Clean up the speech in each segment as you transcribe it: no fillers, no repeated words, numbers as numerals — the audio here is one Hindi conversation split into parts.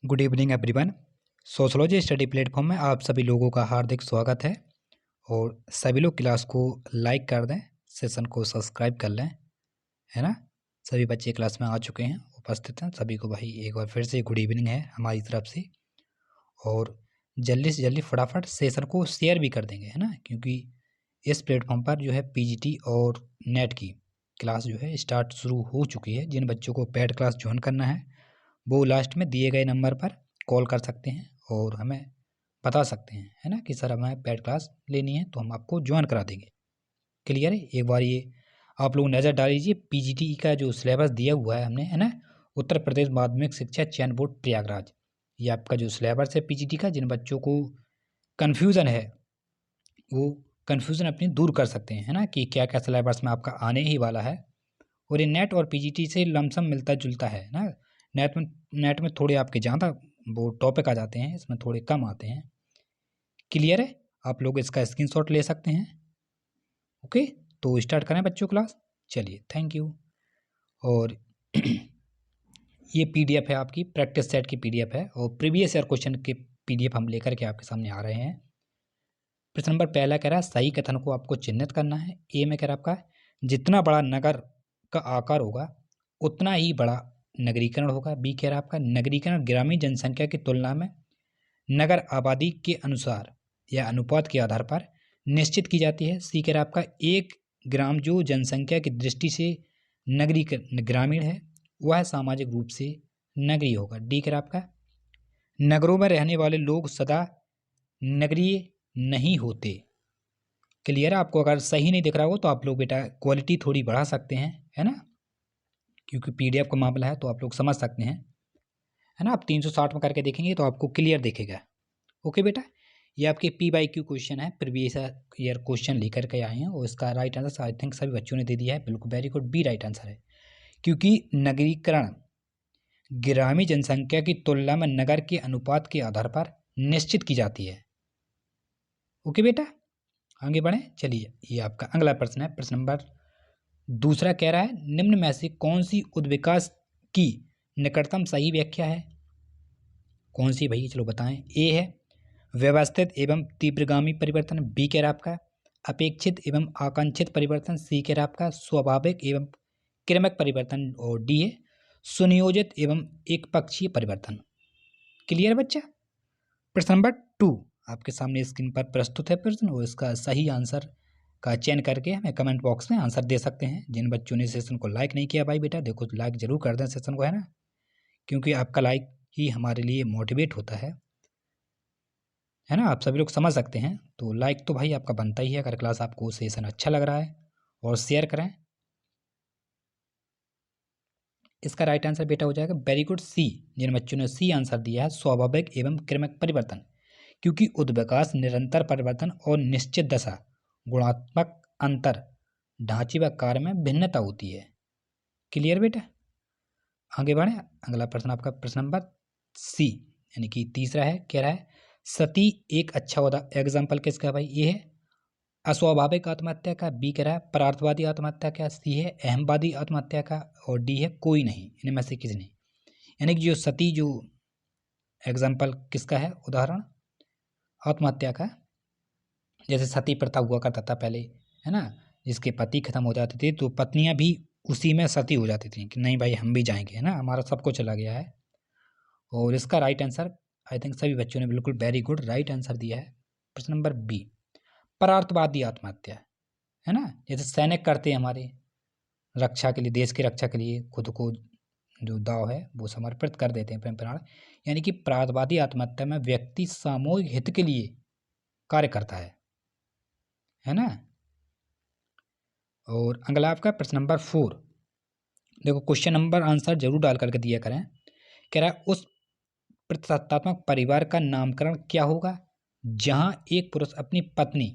Good evening everyone. Sociology study platform में आप सभी लोगों का हार्दिक स्वागत है और सभी लोग क्लास को लाइक कर दें, सेशन को सब्सक्राइब कर लें, है ना। सभी बच्चे क्लास में आ चुके हैं, उपस्थित हैं। सभी को भाई एक बार फिर से गुड इवनिंग है हमारी तरफ से। और जल्दी से जल्दी फटाफट सेशन को शेयर भी कर देंगे, है ना, क्योंकि इस प्लेटफॉर्म पर जो है पीजीटी और नेट की क्लास जो है स्टार्ट शुरू हो चुकी है। जिन बच्चों को पेड क्लास ज्वाइन करना है वो लास्ट में दिए गए नंबर पर कॉल कर सकते हैं और हमें बता सकते हैं, है ना, कि सर हमें पेड क्लास लेनी है तो हम आपको ज्वाइन करा देंगे। क्लियर है। एक बार ये आप लोग नज़र डाल लीजिए, पीजीटी का जो सिलेबस दिया हुआ है हमने, है ना, उत्तर प्रदेश माध्यमिक शिक्षा चयन बोर्ड प्रयागराज। ये आपका जो सिलेबस है पीजीटी का, जिन बच्चों को कन्फ्यूज़न है वो कन्फ्यूज़न अपनी दूर कर सकते हैं, है ना, कि क्या क्या सिलेबस में आपका आने ही वाला है। और ये नेट और पीजीटी से लमसम मिलता जुलता है ना। नेट में थोड़े आपके ज़्यादा वो टॉपिक आ जाते हैं, इसमें थोड़े कम आते हैं। क्लियर है। आप लोग इसका स्क्रीनशॉट ले सकते हैं। ओके, तो स्टार्ट करें बच्चों क्लास। चलिए, थैंक यू। और ये पीडीएफ है, आपकी प्रैक्टिस सेट की पीडीएफ है और प्रीवियस ईयर क्वेश्चन के पीडीएफ हम लेकर के आपके सामने आ रहे हैं। प्रश्न नंबर पहला कह रहा है सही कथन को आपको चिन्हित करना है। ए में कह रहा है आपका जितना बड़ा नगर का आकार होगा उतना ही बड़ा नगरीकरण होगा। बी कह रहा है आपका नगरीकरण ग्रामीण जनसंख्या की तुलना में नगर आबादी के अनुसार या अनुपात के आधार पर निश्चित की जाती है। सी कह रहा है आपका एक ग्राम जो जनसंख्या की दृष्टि से ग्रामीण है वह सामाजिक रूप से नगरीय होगा। डी कह रहा है आपका नगरों में रहने वाले लोग सदा नगरीय नहीं होते। क्लियर है। आपको अगर सही नहीं दिख रहा हो तो आप लोग बेटा क्वालिटी थोड़ी बढ़ा सकते हैं, है ना, क्योंकि पीडीएफ का मामला है तो आप लोग समझ सकते हैं, है ना। आप 360 में करके देखेंगे तो आपको क्लियर दिखेगा। ओके बेटा, ये आपके पी बाई क्यू क्वेश्चन है, प्रीवियस ईयर क्वेश्चन लेकर के आए हैं और इसका राइट आंसर आई थिंक सभी बच्चों ने दे दिया है। बिल्कुल very good, B right answer है, क्योंकि नगरीकरण ग्रामीण जनसंख्या की तुलना में नगर के अनुपात के आधार पर निश्चित की जाती है। ओके बेटा, आगे बढ़े। चलिए, ये आपका अगला प्रश्न है। प्रश्न नंबर दूसरा कह रहा है निम्न में से कौन सी उद्विकास की निकटतम सही व्याख्या है। कौन सी भाई, चलो बताएं। ए है व्यवस्थित एवं तीव्रगामी परिवर्तन। बी कह रहा आपका अपेक्षित एवं आकांक्षित परिवर्तन। सी कह रहा आपका स्वाभाविक एवं क्रमिक परिवर्तन। और डी है सुनियोजित एवं एक पक्षीय परिवर्तन। क्लियर बच्चा। प्रश्न नंबर 2 आपके सामने स्क्रीन पर प्रस्तुत है प्रश्न, और इसका सही आंसर का चयन करके हमें कमेंट बॉक्स में आंसर दे सकते हैं। जिन बच्चों ने सेशन को लाइक नहीं किया भाई बेटा देखो, लाइक जरूर कर दें सेशन को, है ना, क्योंकि आपका लाइक ही हमारे लिए मोटिवेट होता है ना। आप सभी लोग समझ सकते हैं, तो लाइक तो भाई आपका बनता ही है अगर क्लास आपको सेशन अच्छा लग रहा है, और शेयर करें। इसका राइट आंसर बेटा हो जाएगा वेरी गुड सी। जिन बच्चों ने सी आंसर दिया है स्वाभाविक एवं क्रमिक परिवर्तन, क्योंकि उद्विकास निरंतर परिवर्तन और निश्चित दशा गुणात्मक अंतर ढांचे व कार्य में भिन्नता होती है। क्लियर बेटा, आगे बढ़े। अगला प्रश्न आपका प्रश्न नंबर सी यानी कि तीसरा है। कह रहा है सती एक अच्छा एग्जाम्पल किसका भाई। ये है अस्वाभाविक आत्महत्या का। बी कह रहा है परार्थवादी आत्महत्या का। सी है अहमवादी आत्महत्या का। और डी है कोई नहीं, इनमें से किसी नहीं। यानी कि जो सती जो एग्जाम्पल किसका है, उदाहरण आत्महत्या का, जैसे सती प्रथा हुआ करता था पहले, है ना, जिसके पति खत्म हो जाते थे तो पत्नियां भी उसी में सती हो जाती थी कि नहीं भाई हम भी जाएंगे, है ना, हमारा सबको चला गया है। और इसका राइट आंसर आई थिंक सभी बच्चों ने बिल्कुल वेरी गुड राइट आंसर दिया है। प्रश्न नंबर बी परार्थवादी आत्महत्या, है ना, जैसे सैनिक करते हैं हमारे रक्षा के लिए, देश की रक्षा के लिए खुद को जो दाव है वो समर्पित कर देते हैं प्रेम प्राण। यानी कि परार्थवादी आत्महत्या में व्यक्ति सामूहिक हित के लिए कार्य करता है ना। और अगला आपका प्रश्न नंबर 4, देखो क्वेश्चन नंबर आंसर जरूर डाल करके दिया करें। कह रहा है उस प्रतिसत्तात्मक परिवार का नामकरण क्या होगा जहां एक पुरुष अपनी पत्नी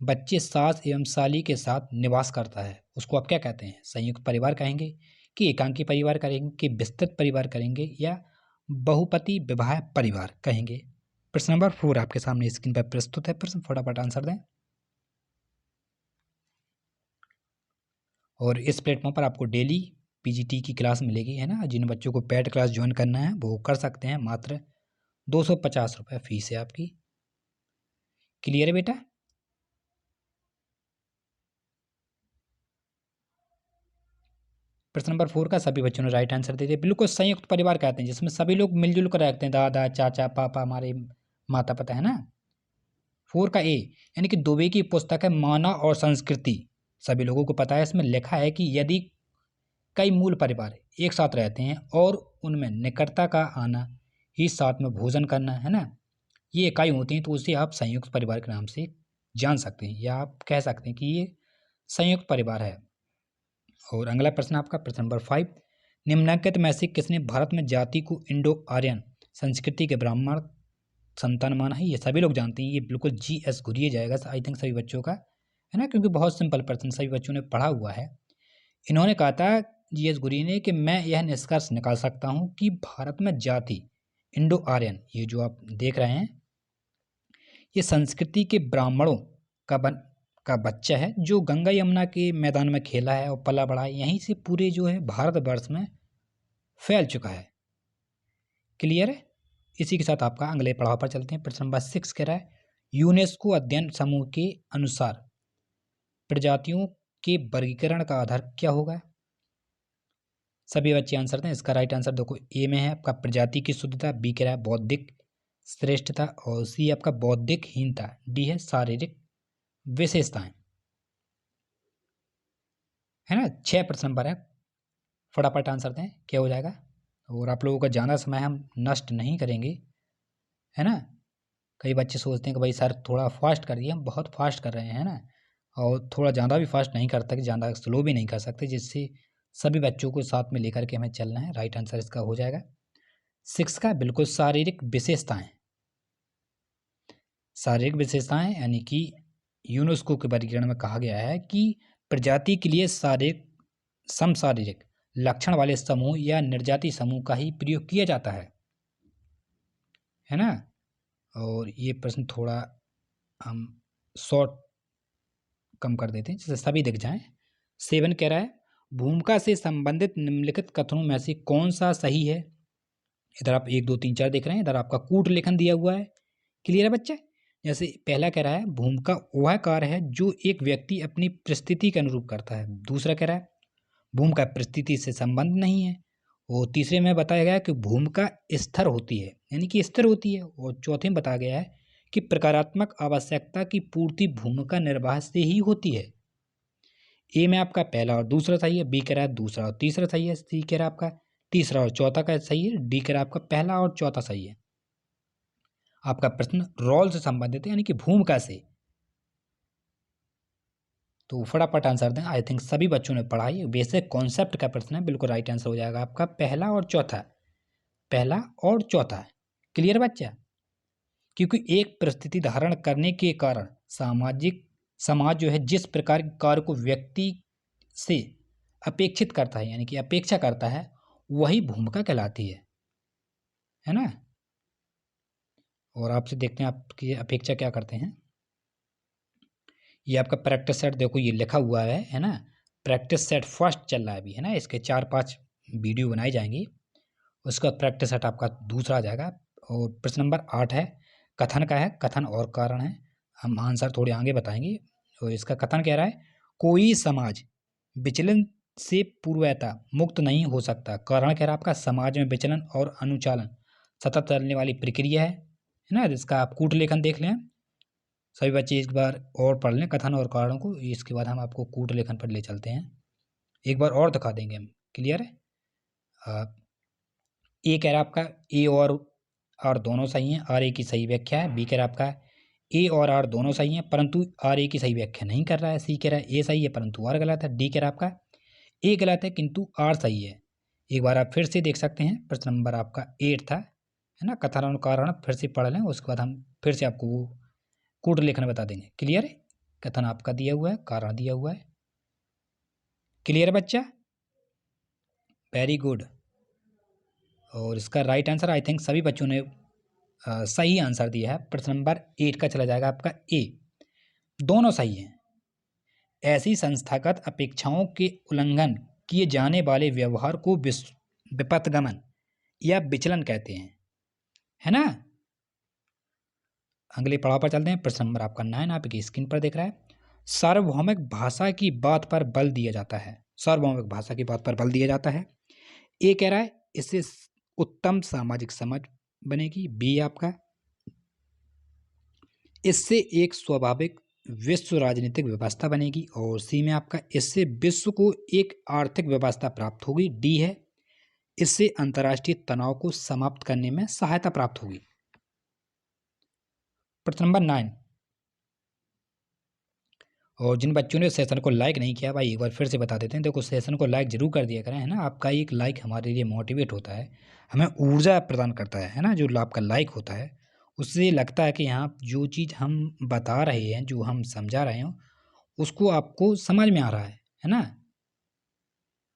बच्चे सास एवं साली के साथ निवास करता है, उसको आप क्या कहते हैं। संयुक्त परिवार कहेंगे कि एकांकी परिवार करेंगे कि विस्तृत परिवार करेंगे या बहुपति विवाह परिवार कहेंगे। प्रश्न नंबर 4 आपके सामने स्क्रीन पर प्रस्तुत है प्रश्न, फटाफट आंसर दें। और इस प्लेटफॉर्म पर आपको डेली पीजीटी की क्लास मिलेगी, है ना। जिन बच्चों को पेड क्लास ज्वाइन करना है वो कर सकते हैं, मात्र 250 रुपये फीस है आपकी। क्लियर है बेटा? प्रश्न नंबर 4 का सभी बच्चों ने राइट आंसर दे दिया। बिल्कुल संयुक्त परिवार कहते हैं जिसमें सभी लोग मिलजुल कर रहते हैं, दादा चाचा पापा हमारे माता पिता, है ना। 4 का ए, यानी कि दुबे की पुस्तक है मानव और संस्कृति। सभी लोगों को पता है, इसमें लिखा है कि यदि कई मूल परिवार एक साथ रहते हैं और उनमें निकटता का आना ही साथ में भोजन करना, है ना, ये इकाई होती हैं तो उसे आप संयुक्त परिवार के नाम से जान सकते हैं, या आप कह सकते हैं कि ये संयुक्त परिवार है। और अगला प्रश्न आपका प्रश्न नंबर 5, निम्नलिखित में से किसने भारत में जाति को इंडो आर्यन संस्कृति के ब्राह्मण संतान माना है? ये सभी लोग जानते हैं, ये बिल्कुल GS घुरिए जाएगा आई थिंक सभी बच्चों का, है ना, क्योंकि बहुत सिंपल प्रश्न सभी बच्चों ने पढ़ा हुआ है। इन्होंने कहा था GS घुरिए ने कि मैं यह निष्कर्ष निकाल सकता हूँ कि भारत में जाति इंडो आर्यन, ये जो आप देख रहे हैं, ये संस्कृति के ब्राह्मणों का बच्चा है जो गंगा यमुना के मैदान में खेला है और पला बढ़ा है, यहीं से पूरे जो है भारतवर्ष में फैल चुका है। क्लियर है? इसी के साथ आपका अगले पड़ाव पर चलते हैं। प्रश्न नंबर 6 कह रहा है यूनेस्को अध्ययन समूह के अनुसार प्रजातियों के वर्गीकरण का आधार क्या होगा? सभी बच्चे आंसर दें। इसका राइट आंसर देखो ए में है आपका प्रजाति की शुद्धता, बी कह रहा है बौद्धिक श्रेष्ठता, और सी आपका बौद्धिक हीनता, डी है शारीरिक विशेषताएं, है ना। 6 प्रश्न नंबर है, फटाफट आंसर दें क्या हो जाएगा। और आप लोगों का ज़्यादा समय हम नष्ट नहीं करेंगे, है ना। कई बच्चे सोचते हैं कि भाई सर थोड़ा फास्ट करिए, हम बहुत फास्ट कर रहे हैं, है ना, और थोड़ा ज़्यादा भी फास्ट नहीं करता कि ज़्यादा स्लो भी नहीं कर सकते, जिससे सभी बच्चों को साथ में लेकर के हमें चलना है। राइट आंसर इसका हो जाएगा 6 का बिल्कुल शारीरिक विशेषताएं। शारीरिक विशेषताएं यानी कि यूनेस्को के वर्गीकरण में कहा गया है कि प्रजाति के लिए शारीरिक समशारीरिक लक्षण वाले समूह या निर्जाति समूह का ही प्रयोग किया जाता है ना। और ये प्रश्न थोड़ा हम शॉर्ट कम कर देते हैं जिससे सभी दिख जाएं। 7 कह रहा है भूमिका से संबंधित निम्नलिखित कथनों में से कौन सा सही है? इधर आप 1 2 3 4 देख रहे हैं, इधर आपका कूट लेखन दिया हुआ है। क्लियर है बच्चे? जैसे पहला कह रहा है भूमिका वह कार्य है जो एक व्यक्ति अपनी परिस्थिति के अनुरूप करता है। दूसरा कह रहा है भूमिका परिस्थिति से संबंध नहीं है। और तीसरे में बताया गया है कि भूमिका स्थिर होती है, यानी कि स्थिर होती है। और चौथे में बताया गया है कि प्रकारात्मक आवश्यकता की पूर्ति भूमिका निर्वाह से ही होती है। ए में आपका पहला और दूसरा सही है, बी कह रहा है दूसरा और तीसरा सही है, सी कह रहा है आपका तीसरा और चौथा का सही है, डी कह रहा है आपका पहला और चौथा सही है। आपका प्रश्न रोल से संबंधित है, यानी कि भूमिका से। तो फटाफट आंसर दें। आई थिंक सभी बच्चों ने पढ़ा है, बेसिक कॉन्सेप्ट का प्रश्न है, बिल्कुल राइट आंसर हो जाएगा आपका पहला और चौथा, पहला और चौथा। क्लियर बच्चा? क्योंकि एक परिस्थिति धारण करने के कारण समाज जो है जिस प्रकार के कार्य को व्यक्ति से अपेक्षित करता है, यानी कि अपेक्षा करता है, वही भूमिका कहलाती है ना। और आपसे देखते हैं आपकी अपेक्षा क्या करते हैं। ये आपका प्रैक्टिस सेट देखो ये लिखा हुआ है ना। प्रैक्टिस सेट फर्स्ट चल रहा है अभी, है ना। इसके 4-5 वीडियो बनाई जाएंगी, उसका प्रैक्टिस सेट आपका दूसरा आ जाएगा। और प्रश्न नंबर 8 है कथन का है, कथन और कारण है, हम आंसर थोड़े आगे बताएंगे। और इसका कथन कह रहा है कोई समाज विचलन से पूर्वता मुक्त नहीं हो सकता। कारण कह रहा है आपका समाज में विचलन और अनुचालन सतत चलने वाली प्रक्रिया है ना। इसका आप कूट लेखन देख लें, सभी बच्चे एक बार और पढ़ लें कथन और कारणों को, इसके बाद हम आपको कूट लेखन पर ले चलते हैं, एक बार और दिखा देंगे हम। क्लियर है? ए कह रहा आपका ए और आर दोनों सही हैं, आर ए की सही व्याख्या है। बी कह रहा आपका ए और आर दोनों सही हैं परंतु आर ए की सही व्याख्या नहीं कर रहा है। सी कह रहा है ए सही है परंतु आर गलत है। डी कह रहा आपका ए गलत है किंतु आर सही है। एक बार आप फिर से देख सकते हैं, प्रश्न नंबर आपका 8 था, है ना। कथन और कारण फिर से पढ़ लें, उसके बाद हम फिर से आपको वो कूट लेखन बता देंगे। क्लियर है? कथन आपका दिया हुआ है, कारण दिया हुआ है। क्लियर है बच्चा? Very good. और इसका राइट आंसर आई थिंक सभी बच्चों ने सही आंसर दिया है। प्रश्न नंबर 8 का चला जाएगा आपका ए, दोनों सही हैं। ऐसी संस्थागत अपेक्षाओं के उल्लंघन किए जाने वाले व्यवहार को विपथगमन या विचलन कहते हैं, है ना। अगले पड़ाव पर चलते हैं। प्रश्न नंबर आपका 9 आपकी स्क्रीन पर दिख रहा है। सार्वभौमिक भाषा की बात पर बल दिया जाता है। सार्वभौमिक भाषा की बात पर बल दिया जाता है। ए कह रहा है इससे उत्तम सामाजिक समझ बनेगी। बी आपका इससे एक स्वाभाविक विश्व राजनीतिक व्यवस्था बनेगी। और सी में आपका इससे विश्व को एक आर्थिक व्यवस्था प्राप्त होगी। डी है इससे अंतर्राष्ट्रीय तनाव को समाप्त करने में सहायता प्राप्त होगी। प्रश्न नंबर 9। और जिन बच्चों ने सेशन को लाइक नहीं किया भाई एक बार फिर से बता देते हैं। देखो सेशन को लाइक जरूर कर दिया करें, है ना। आपका एक लाइक हमारे लिए मोटिवेट होता है, हमें ऊर्जा प्रदान करता है ना। जो आपका लाइक होता है उससे लगता है कि यहाँ जो चीज़ हम बता रहे हैं, जो हम समझा रहे हो, उसको आपको समझ में आ रहा है ना।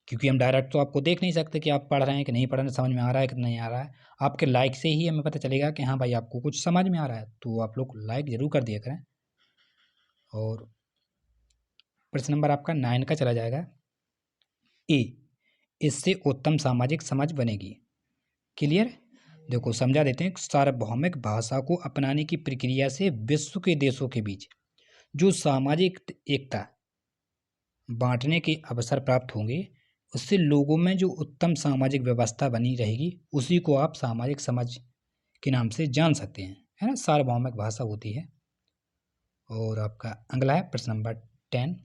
क्योंकि हम डायरेक्ट तो आपको देख नहीं सकते कि आप पढ़ रहे हैं कि नहीं पढ़ रहे हैं, समझ में आ रहा है कि नहीं आ रहा है। आपके लाइक से ही हमें पता चलेगा कि हाँ भाई आपको कुछ समझ में आ रहा है। तो आप लोग लाइक जरूर कर दिया करें। और प्रश्न नंबर आपका 9 का चला जाएगा। ए इससे उत्तम सामाजिक समझ बनेगी। क्लियर। देखो समझा देते हैं। सार्वभौमिक भाषा को अपनाने की प्रक्रिया से विश्व के देशों के बीच जो सामाजिक एकता बांटने के अवसर प्राप्त होंगे, उससे लोगों में जो उत्तम सामाजिक व्यवस्था बनी रहेगी, उसी को आप सामाजिक समझ के नाम से जान सकते हैं, है ना। सार्वभौमिक भाषा होती है। और आपका अगला है प्रश्न नंबर 10।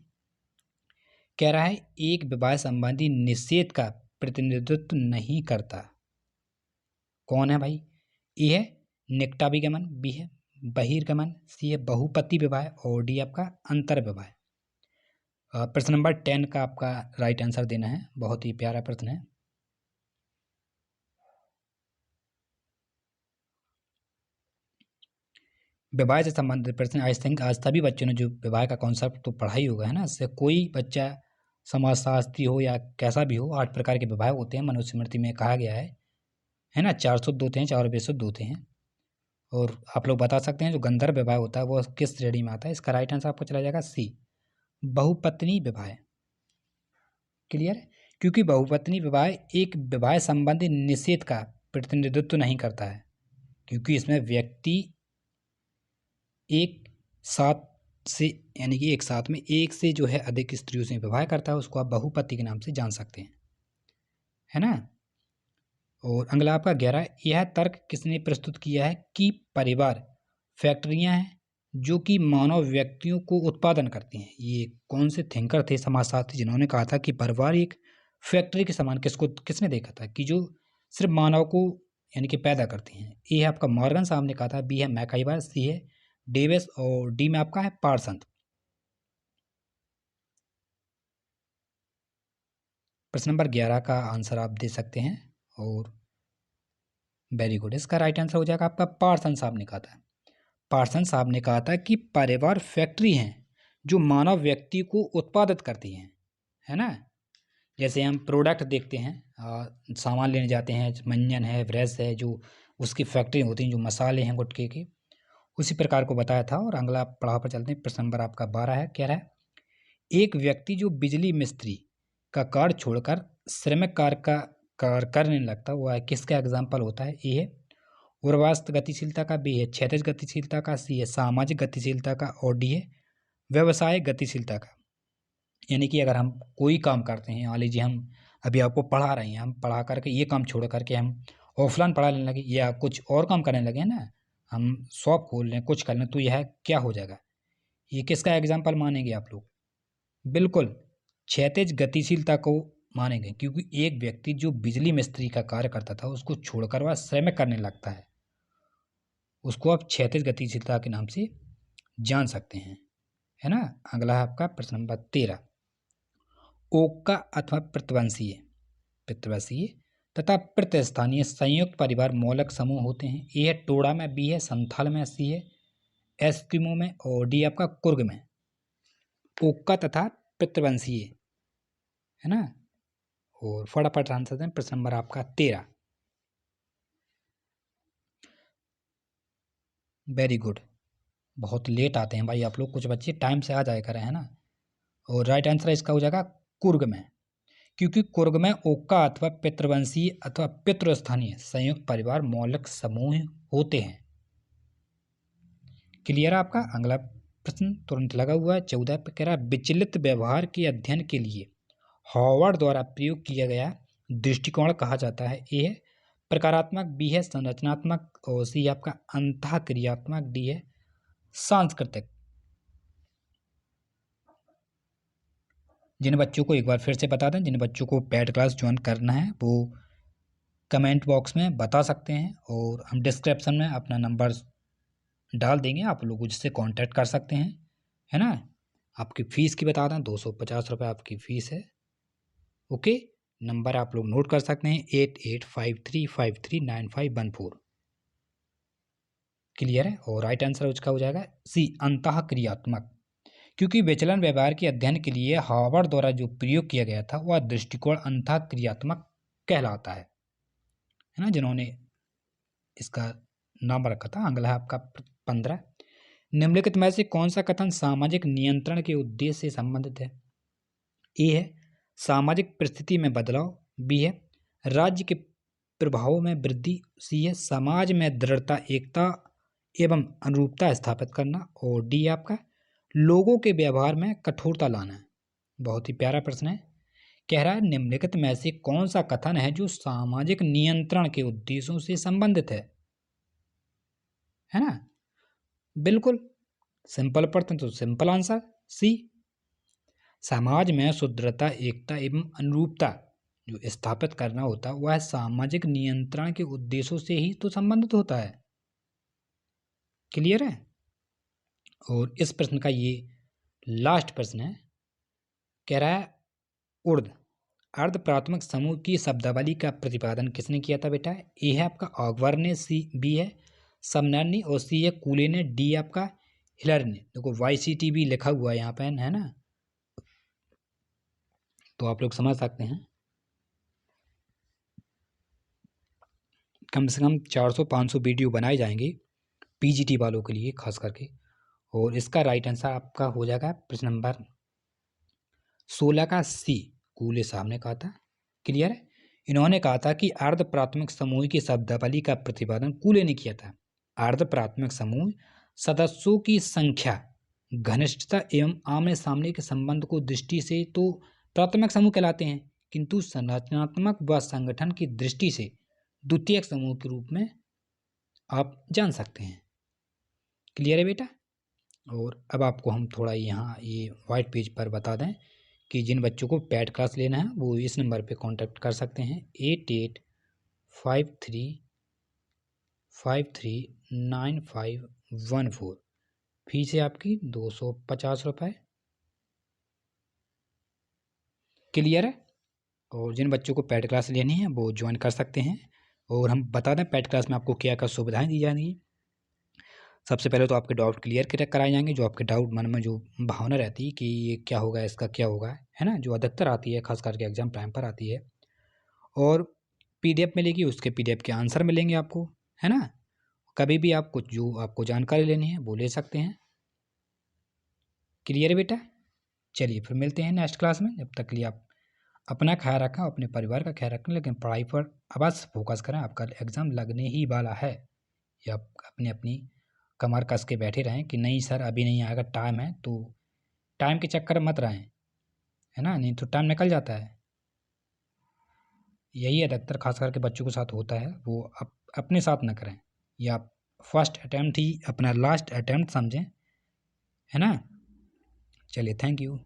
कह रहा है एक विवाह संबंधी निषेध का प्रतिनिधित्व नहीं करता। कौन है भाई। ए है निकटाभिगमन, बी है बहिर्गमन, सी है बहुपति विवाह और डी आपका अंतर विवाह। प्रश्न नंबर 10 का आपका राइट आंसर देना है। बहुत ही प्यारा प्रश्न है। विवाह से संबंधित प्रश्न आई थिंक आज सभी बच्चों ने जो विवाह का कॉन्सेप्ट तो पढ़ा ही होगा, है ना। इससे कोई बच्चा समाजशास्त्री हो या कैसा भी हो, 8 प्रकार के विवाह होते हैं मनुस्मृति में कहा गया है ना। 4 शुद्ध होते हैं, 4 बेशुद्ध होते हैं। और आप लोग बता सकते हैं जो गंधर्व विवाह होता है वो किस श्रेणी में आता है। इसका राइट आंसर आपको चला जाएगा सी बहुपत्नी विवाह। क्लियर है। क्योंकि बहुपत्नी विवाह एक विवाह संबंधी निषेध का प्रतिनिधित्व नहीं करता है, क्योंकि इसमें व्यक्ति एक साथ से यानी कि एक साथ में एक से जो है अधिक स्त्रियों से विवाह करता है, उसको आप बहुपति के नाम से जान सकते हैं, है ना। और अगला आपका 11। यह तर्क किसने प्रस्तुत किया है कि परिवार फैक्ट्रियां हैं जो कि मानव व्यक्तियों को उत्पादन करती हैं। ये कौन से थिंकर थे समाजशास्त्री जिन्होंने कहा था कि परिवार एक फैक्ट्री के समान। किसने देखा था कि जो सिर्फ मानव को यानी कि पैदा करती हैं। ए है आपका मॉर्गन साहब ने कहा था, बी है मैकाइवर, सी है डेविस और डी में आपका है पार्सन। प्रश्न नंबर 11 का आंसर आप दे सकते हैं। और वेरी गुड। इसका राइट आंसर हो जाएगा आपका पार्सन साहब ने कहा था। पार्सन साहब ने कहा था कि परिवार फैक्ट्री हैं जो मानव व्यक्ति को उत्पादित करती हैं, है ना। जैसे हम प्रोडक्ट देखते हैं, सामान लेने जाते हैं, मंजन है, ब्रश है, जो उसकी फैक्ट्री होती हैं, जो मसाले हैं गुटखे के, उसी प्रकार को बताया था। और अगला पड़ाव पर चलते हैं। प्रश्न नंबर आपका 12 है। कह रहा है एक व्यक्ति जो बिजली मिस्त्री का कार्य छोड़कर श्रमिक कार्य का कार्य करने लगता है, वह किसका एग्जाम्पल होता है। ए है उर्वास्त गतिशीलता का, बी है क्षैतिज गतिशीलता का, सी है सामाजिक गतिशीलता का और डी है व्यवसाय गतिशीलता का। यानी कि अगर हम कोई काम करते हैं, मान लीजिए हम अभी आपको पढ़ा रहे हैं, हम पढ़ा करके ये काम छोड़ करके हम ऑफलाइन पढ़ा लेने लगे या कुछ और काम करने लगे ना, हम शॉप खोल लें, कुछ कर लें, तो यह क्या हो जाएगा। ये किसका एग्जाम्पल मानेंगे आप लोग। बिल्कुल क्षैतिज गतिशीलता को मानेंगे, क्योंकि एक व्यक्ति जो बिजली मिस्त्री का कार्य करता था उसको छोड़कर वह श्रमिक करने लगता है, उसको आप क्षैतिज गतिशीलता के नाम से जान सकते हैं, है ना। अगला है आपका प्रश्न नंबर 13। ओका अथवा पितृवंशीय तथा प्रतिस्थानीय संयुक्त परिवार मौलिक समूह होते हैं। ए है टोडा में, बी है संथाल में, सी है एस्किमो में और डी आपका कुर्ग में। ओका तथा पितृवंशीय, है ना। और फटाफट आंसर दें। प्रश्न नंबर आपका 13। Very good. बहुत लेट आते हैं भाई आप लोग, कुछ बच्चे टाइम से आ जाए करें, है ना। और राइट आंसर इसका हो जाएगा कुर्ग में, क्योंकि कुर्ग में ओक्का अथवा पितृवंशीय अथवा पितृस्थानीय संयुक्त परिवार मौलिक समूह होते हैं। क्लियर है आपका। अगला प्रश्न तुरंत लगा हुआ है 14 पे, कह रहा है विचलित व्यवहार के अध्ययन के लिए हॉवर्ड द्वारा प्रयोग किया गया दृष्टिकोण कहा जाता है। ए है प्रकारात्मक, बी है संरचनात्मक और सी आपका अंतःक्रियात्मक, डी है सांस्कृतिक। जिन बच्चों को एक बार फिर से बता दें, जिन बच्चों को पेड क्लास ज्वाइन करना है वो कमेंट बॉक्स में बता सकते हैं और हम डिस्क्रिप्शन में अपना नंबर डाल देंगे, आप लोग उससे कांटेक्ट कर सकते हैं, है ना। आपकी फ़ीस की बता दें 250 रुपये आपकी फ़ीस है। ओके, नंबर आप लोग नोट कर सकते हैं 8853539514। क्लियर है। और राइट आंसर उसका हो जाएगा सी अंतःक्रियात्मक, क्योंकि विचलन व्यवहार के अध्ययन के लिए हार्वर्ड द्वारा जो प्रयोग किया गया था वह दृष्टिकोण अंतःक्रियात्मक कहलाता है ना, जिन्होंने इसका नाम रखा था। अगला है आपका 15, निम्नलिखित में से कौन सा कथन सामाजिक नियंत्रण के उद्देश्य से संबंधित है। ए है सामाजिक परिस्थिति में बदलाव, बी है राज्य के प्रभाव में वृद्धि, सी है समाज में दृढ़ता, एकता एवं अनुरूपता स्थापित करना, और डी आपका लोगों के व्यवहार में कठोरता लाना है। बहुत ही प्यारा प्रश्न है। कह रहा है निम्नलिखित में से कौन सा कथन है जो सामाजिक नियंत्रण के उद्देश्यों से संबंधित है ना। बिल्कुल सिंपल प्रश्न तो सिंपल आंसर सी। समाज में सुदृढ़ता, एकता एवं अनुरूपता जो स्थापित करना होता है वह सामाजिक नियंत्रण के उद्देश्यों से ही तो संबंधित होता है। क्लियर है। और इस प्रश्न का ये लास्ट प्रश्न है। कह रहा है उर्द अर्ध प्राथमिक समूह की शब्दावली का प्रतिपादन किसने किया था बेटा। ए है आपका ऑगवर ने, सी बी है समनर ने, और सी है कूले ने, डी आपका हिलर ने। देखो YCT भी लिखा हुआ है यहाँ पे, है ना, तो आप लोग समझ सकते हैं। कम से कम 400-500 वीडियो बनाए जाएंगे PGT वालों के लिए खास करके। और इसका राइट आंसर आपका हो जाएगा प्रश्न नंबर 16 का सी, कूले साहब ने कहा था। क्लियर है। इन्होंने कहा था कि अर्ध प्राथमिक समूह की शब्दावली का प्रतिपादन कूले ने किया था। अर्ध प्राथमिक समूह सदस्यों की संख्या, घनिष्ठता एवं आमने सामने के संबंध को दृष्टि से तो प्राथमिक समूह कहलाते हैं, किंतु संरचनात्मक व संगठन की दृष्टि से द्वितीयक समूह के रूप में आप जान सकते हैं। क्लियर है बेटा। और अब आपको हम थोड़ा यहाँ ये वाइट पेज पर बता दें कि जिन बच्चों को पेड क्लास लेना है वो इस नंबर पे कांटेक्ट कर सकते हैं 8853539514। फीस है आपकी 250 रुपये। क्लियर है। और जिन बच्चों को पेड क्लास लेनी है वो ज्वाइन कर सकते हैं। और हम बता दें पेड क्लास में आपको क्या क्या सुविधाएं दी जाएंगी। सबसे पहले तो आपके डाउट क्लियर कराए जाएंगे, जो आपके डाउट मन में जो भावना रहती है कि ये क्या होगा, इसका क्या होगा, है ना, जो अधिकतर आती है खास करके एग्जाम टाइम पर आती है। और PDF मिलेगी, उसके PDF के आंसर मिलेंगे आपको, है ना। कभी भी आप कुछ जो आपको जानकारी लेनी है वो ले सकते हैं। क्लियर है बेटा। चलिए फिर मिलते हैं नेक्स्ट क्लास में। जब तक के लिए आप अपना ख्याल रखें, अपने परिवार का ख्याल रखें, लेकिन पढ़ाई पर अवश्य फोकस करें। आपका एग्ज़ाम लगने ही वाला है। या आप अपनी कमर कस के बैठे रहें कि नहीं सर अभी नहीं आएगा, टाइम है, तो टाइम के चक्कर मत रहें, है ना, नहीं तो टाइम निकल जाता है। यही अधिकतर खास करके बच्चों के साथ होता है, वो अपने साथ ना करें। या आप फर्स्ट अटैम्प्ट ही अपना लास्ट अटैम्प्ट समझें, है ना। चलिए थैंक यू।